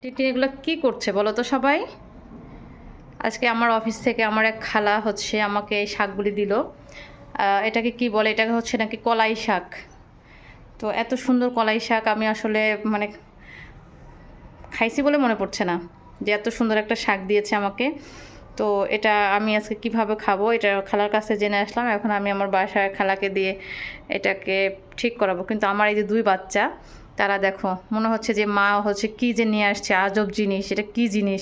TT এগুলো কি করছে বলো তো সবাই। আজকে আমার অফিস থেকে আমার এক খালা হচ্ছে আমাকে এই শাকগুলি দিল। এটাকে কি বলে, এটাকে হচ্ছে নাকি কলাই শাক। তো এত সুন্দর কলাই শাক আমি আসলে মানে খাইছি বলে মনে পড়ছে না যে এত সুন্দর একটা শাক দিয়েছে আমাকে। তো এটা আমি আজকে কিভাবে খাবো এটা খালার কাছে জেনে আসলাম। এখন আমি আমার বাসায় খালাকে দিয়ে এটাকে ঠিক করাবো। কিন্তু আমার এই যে দুই বাচ্চা, তারা দেখো মনে হচ্ছে যে মা হচ্ছে কী যে নিয়ে আসছে আজব জিনিস। এটা কি জিনিস,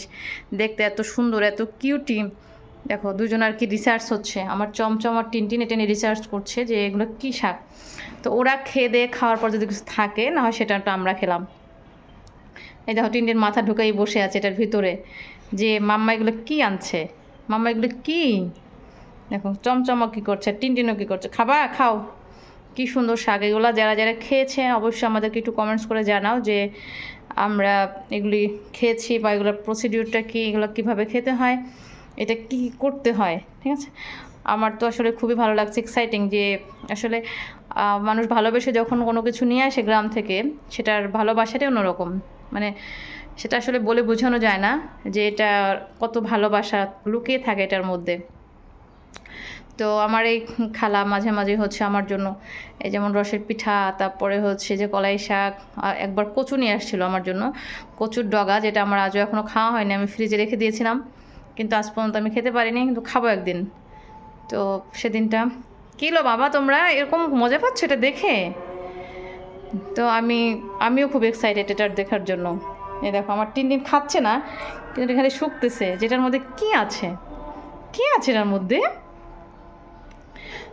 দেখতে এত সুন্দর এত কিউটি। দেখো দুজন আর কি রিসার্চ হচ্ছে, আমার চমচম আর টিনটিন এটা নিয়ে রিসার্চ করছে যে এগুলো কী শাক। তো ওরা খেয়ে দিয়ে খাওয়ার পর যদি কিছু থাকে না হয় সেটা আমরা খেলাম। এই দেখো টিনটিন মাথা ঢুকাই বসে আছে এটার ভিতরে যে মাম্মা এগুলো কী আনছে, মাম্মা এগুলো কী। দেখো চমচমা কী করছে, টিনটিনও কী করছে, খাবা খাও। কি সুন্দর শাক এগুলো। যারা যারা খেয়েছে অবশ্যই আমাদেরকে একটু কমেন্টস করে জানাও যে আমরা এগুলি খেয়েছি বা এগুলোর প্রসিডিউরটা কী, এগুলো কীভাবে খেতে হয়, এটা কি করতে হয়। ঠিক আছে, আমার তো আসলে খুবই ভালো লাগছে, এক্সাইটিং যে আসলে মানুষ ভালোবেসে যখন কোনো কিছু নিয়ে আসে গ্রাম থেকে, সেটার ভালোবাসাটাই অন্যরকম। মানে সেটা আসলে বলে বোঝানো যায় না যে এটা কত ভালোবাসা লুকিয়ে থাকে এটার মধ্যে। তো আমার এই খালা মাঝে মাঝে হচ্ছে আমার জন্য এই যেমন রসের পিঠা, তারপরে হচ্ছে যে কলাই শাক, একবার কচু নিয়ে আসছিলো আমার জন্য, কচুর ডগা, যেটা আমার আজও এখনও খাওয়া হয়নি, আমি ফ্রিজে রেখে দিয়েছিলাম কিন্তু আজ পর্যন্ত আমি খেতে পারিনি, কিন্তু খাবো একদিন। তো সেদিনটা কী লো বাবা তোমরা এরকম মজা পাচ্ছ এটা দেখে। তো আমিও খুব এক্সাইটেড এটার দেখার জন্য। এই দেখো আমার টিনটিন খাচ্ছে না কিন্তু এখানে শুকতেছে, যেটার মধ্যে কি আছে, কি আছে এটার মধ্যে।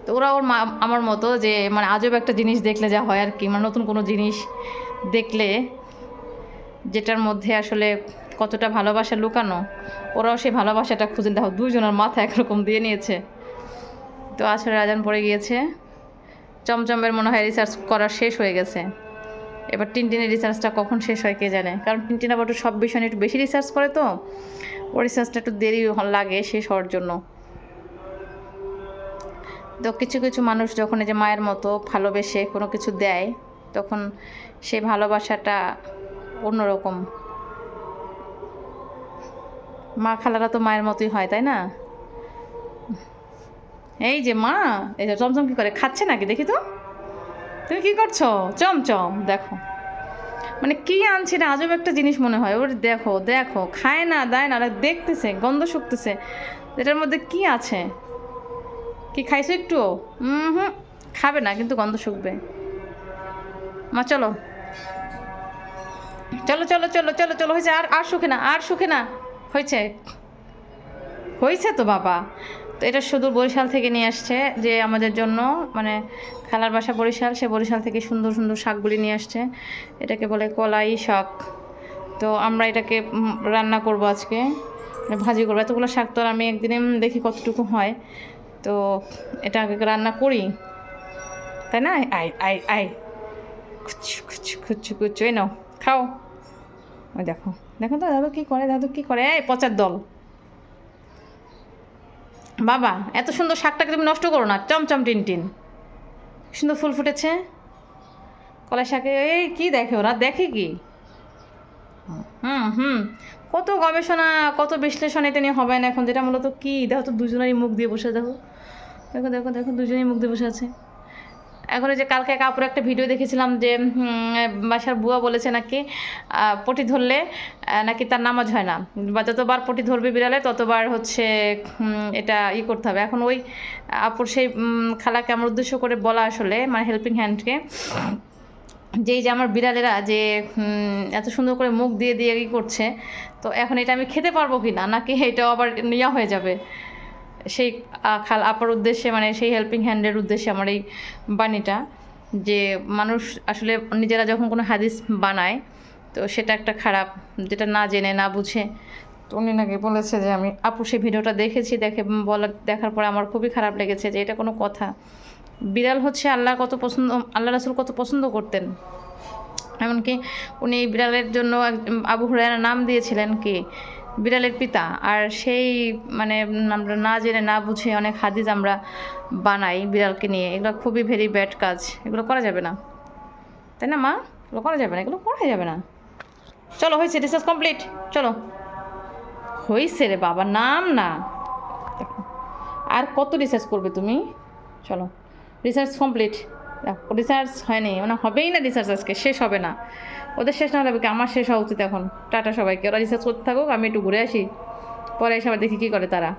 তো ওরা ওর মা আমার মতো যে মানে আজব একটা জিনিস দেখলে যা হয় আর কি, মানে নতুন কোনো জিনিস দেখলে যেটার মধ্যে আসলে কতটা ভালোবাসা লুকানো, ওরাও সেই ভালোবাসাটা খুঁজে। দেখো দুইজনের মাথা একরকম দিয়ে নিয়েছে। তো আসলে আজান পড়ে গিয়েছে, চমচমের মনে হয় রিসার্চ করা শেষ হয়ে গেছে। এবার টিনটিনের রিসার্চটা কখন শেষ হয় কে জানে, কারণ টিনটিন আবার একটু সব বিষয় নিয়ে একটু বেশি রিসার্চ করে, তো ও রিসার্চটা একটু দেরি লাগে শেষ হওয়ার জন্য। তো কিছু কিছু মানুষ যখন এই যে মায়ের মতো ভালোবেসে কোনো কিছু দেয়, তখন সেই ভালোবাসাটা অন্যরকম। মা খালারা তো মায়ের মতোই হয়, তাই না? এই যে মা, এই যে চমচম কী করে খাচ্ছে নাকি দেখি তো, তুমি কি করছো চমচম? দেখো মানে কি আনছে, এটা আজব একটা জিনিস মনে হয় ওর। দেখো দেখো খায় না দেয় না, দেখতেছে গন্ধ শুকতেছে, এটার মধ্যে কি আছে। কি খাইছো একটু? হুম, খাবে না কিন্তু গন্ধ শুকবে। মা চলো চলো চলো চলো চলো চলো, হয়েছে, আর আর শুকে না, আর শুকে না, হয়েছে হয়েছে তো বাবা। তো এটা শুধু বরিশাল থেকে নিয়ে আসছে যে আমাদের জন্য, মানে খালার বাসা বরিশাল, সে বরিশাল থেকে সুন্দর সুন্দর শাকগুলি নিয়ে আসছে। এটাকে বলে কলাই শাক। তো আমরা এটাকে রান্না করব আজকে, ভাজি করবো। এতগুলো শাক তো আর আমি একদিনে দেখি কতটুকু হয়। তো এটা আগে রান্না করি, তাই না? আই আই আই কুচু কুচু কুচু কুচু, এই নাও খাও। ওই দেখো দেখো তো দাদু কী করে, দাদু কী করে, এই পচার দল। বাবা এত সুন্দর শাকটাকে তুমি নষ্ট করো না চমচম টিনটিন। সুন্দর ফুল ফুটেছে কলাই শাকে। এই কী দেখে ওরা, দেখে কি? হুম, কত গবেষণা কত বিশ্লেষণ এটা নিয়ে হবে না এখন, যেটা মূলত কী দেখো তো দুজনেরই মুখ দিয়ে বসে, দেখো দেখো দেখো দেখো দুজনেই মুখ দিয়ে বসে আছে। এখন এই যে কালকে এক আপুর একটা ভিডিও দেখেছিলাম যে বাসার বুয়া বলেছে নাকি পটি ধরলে নাকি তার নামাজ হয় না, বা যতবার পটি ধরবে বিড়ালে ততবার হচ্ছে এটা করতে হবে। এখন ওই আপুর সেই খালাকে আমার উদ্দেশ্য করে বলা আসলে, মানে হেল্পিং হ্যান্ডকে, যে যে আমার বিড়ালেরা যে এত সুন্দর করে মুখ দিয়ে দিয়ে করছে, তো এখন এটা আমি খেতে পারবো কি না, নাকি এটাও আবার নেওয়া হয়ে যাবে। সেই আপার উদ্দেশ্যে, মানে সেই হেল্পিং হ্যান্ডের উদ্দেশ্যে আমার এই বাণীটা, যে মানুষ আসলে নিজেরা যখন কোনো হাদিস বানায় তো সেটা একটা খারাপ, যেটা না জেনে না বুঝে। তো উনি নাকি বলেছে যে আমি আপু সেই ভিডিওটা দেখেছি, দেখার পরে আমার খুবই খারাপ লেগেছে যে এটা কোনো কথা। বিড়াল হচ্ছে আল্লাহ কত পছন্দ, আল্লাহ রাসূল কত পছন্দ করতেন। এমনকি উনি বিড়ালের জন্য আবু হুরায়রা নাম দিয়েছিলেন কি বিড়ালের পিতা। আর সেই মানে আমরা না জেনে না বুঝে অনেক হাদিস আমরা বানাই বিড়ালকে নিয়ে, এগুলো খুবই ভেরি ব্যাড কাজ, এগুলো করা যাবে না, তাই না মা? এগুলো করা যাবে না, এগুলো করা যাবে না। চলো হয়েছে, রিসার্চ কমপ্লিট। চলো হয়েছে রে বাবা, নাম না। দেখো আর কত রিসার্চ করবে তুমি? চলো রিসার্চ কমপ্লিট। দেখো রিসার্চ হয়নি, মানে হবেই না রিসার্চ, আজকে শেষ হবে না। ওদের শেষ না হলে কি আমার শেষ হওয়া উচিত এখন? টাটা সবাইকে, ওরা রিসার্চ করতে থাকুক, আমি একটু ঘুরে আসি, পরে এসে আবার দেখি কী করে তারা।